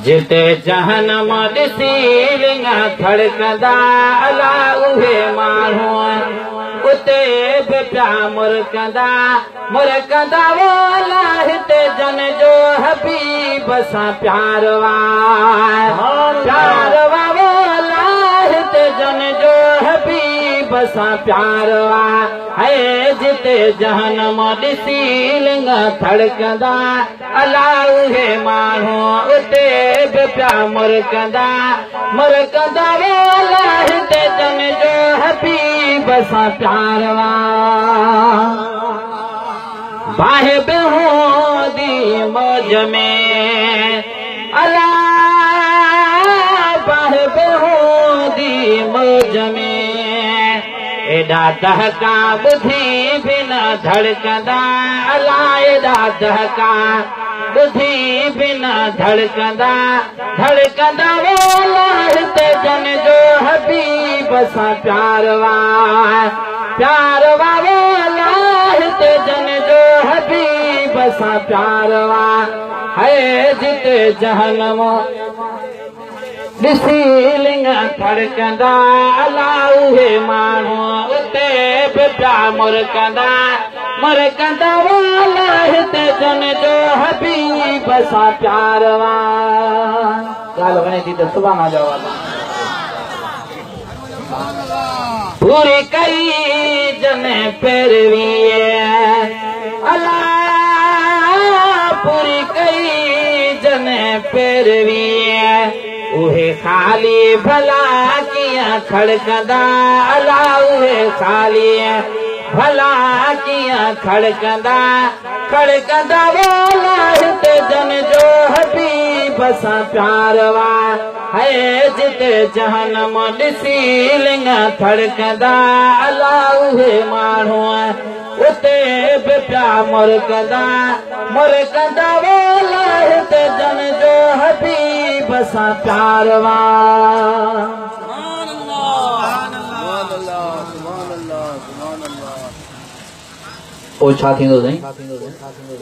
जिते जहनम ॾिसी लिंग थड़कंदा अला उहे माण्हू उते बि पिया मुरकंदा मुरकंदा वाला हिते जन जो हबीब सां प्यार वाला हिते जन जो हबीब सां प्यार है जिते जहनम ॾिसी लिंग थड़कंदा अला उहे माण्हू उते बि पिया मुरकंदा मुरकंदा वाला हिते जन जो हबीब सां प्यार बाहि बेहूदी मौज में अला बाहि बेहूदी मौज में एॾा दहका ॿुधी बि न धड़कंदा अला एॾा दहका ॿुधी बि न धड़कंदा धड़कंदा वाला हिते जन जो हबीब सां प्यार वाला हिते जन जो हबीब सां प्यार है जिते जहनम ॾिसी लिंग थड़कंदा अला उहे माण्हू उते बि पिया मुरकंदा मुरकंदा वाला हिते जन जो हबीब सां प्यार ॻाल्हि वणे थी त सुभाणे जवाब पूरी कई जन पैरवी अला पूरी कई जन पैरवी उहे ख़ाली भला कीअं खड़कंदा अला उहे ख़ाली भला कीअं खड़कंदा खड़कंदा वाला हिते जन जो हबीब सां प्यार है जिते जहनम ॾिसी लिंग थड़कंदा अला उहे माण्हू उते बि पिया मुरकंदा मुरकंदा वाला हिते जन जो हबीब सां प्यार पोइ छा थींदो साईं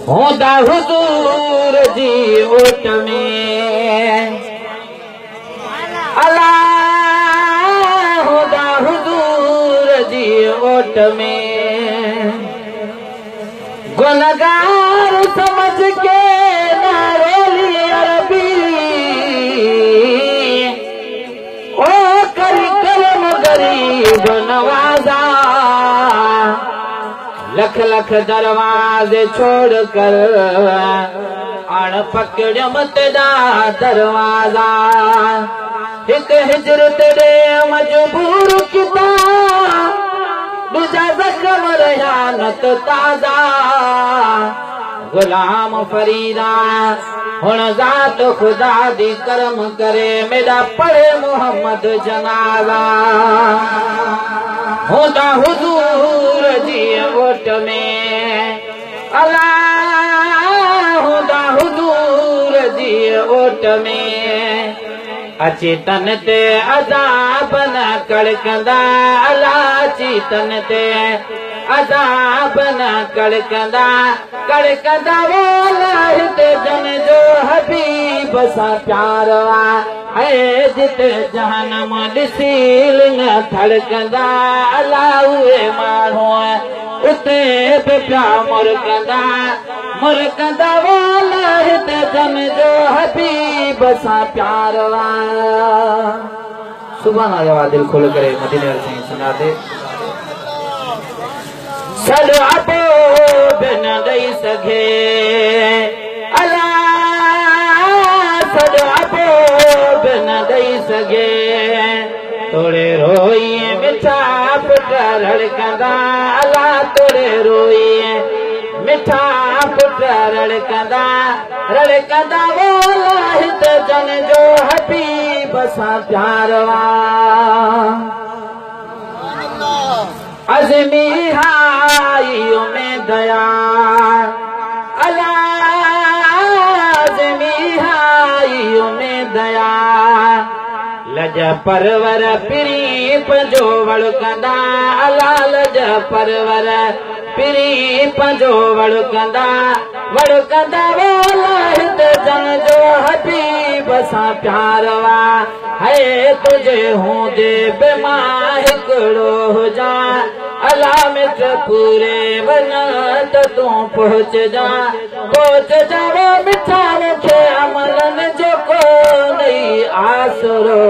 हूंदा हुज़ूर जी ओट में अला हूंदा हुज़ूर जी ओट में गुनहगार समझ के नारोली अरबी ओ करी कलम गरीब नवाजा लख लख दरवाजे छोड़ कर अण पकड़ियम तेरा दरवाजा हिक हिजरत दे मजबूर किता दूजा जख्म रहानत ताजा गुलाम फरीदा हुन ज़ात खुदा दी करम करे मेरा पढ़े मोहम्मद जनाजा होदा हुजूर जी ओट में अला होदा हुजूर जी ओट में अची तन ते अज़ाब न कड़कंदा अला अची तन ते अज़ाब न कड़कंदा कड़कंदा वाला हिते जन जो हबीब सां प्यार है जिते जहनम ॾिसी लिंग थड़कंदा अला उहे माण्हू उते बि पिया मुरकंदा मुरकंदा वाला हिते जन जो हबीब सां प्यार सुभाणे जवा दिल खोल करे मदीने वाले साईं सुञाते सॾो अबो बि न ॾेई सघे अला सॾो अबो बि न ॾेई सघे तोड़े रोई मिठा पुट रड़कंदा अला तोड़े रोई मिठा पुट रड़कंदा रड़कंदा वाला हिते जन जो हबीब सां प्यार अज़मी हाइयों में दया अला अज़मी हाइयों में दया लज परवर पिरी पंजो वड़कंदा लाल जा परवर पिरी पंजो वड़कंदा वाला हिते जन जो हबीब सां प्यार वा है तुझे हूंदे बेमा हिकिड़ो हुजा अला मिट पूरे वन त तूं पहुच जा वो मिठा मूंखे अमलन जो को नई आसरो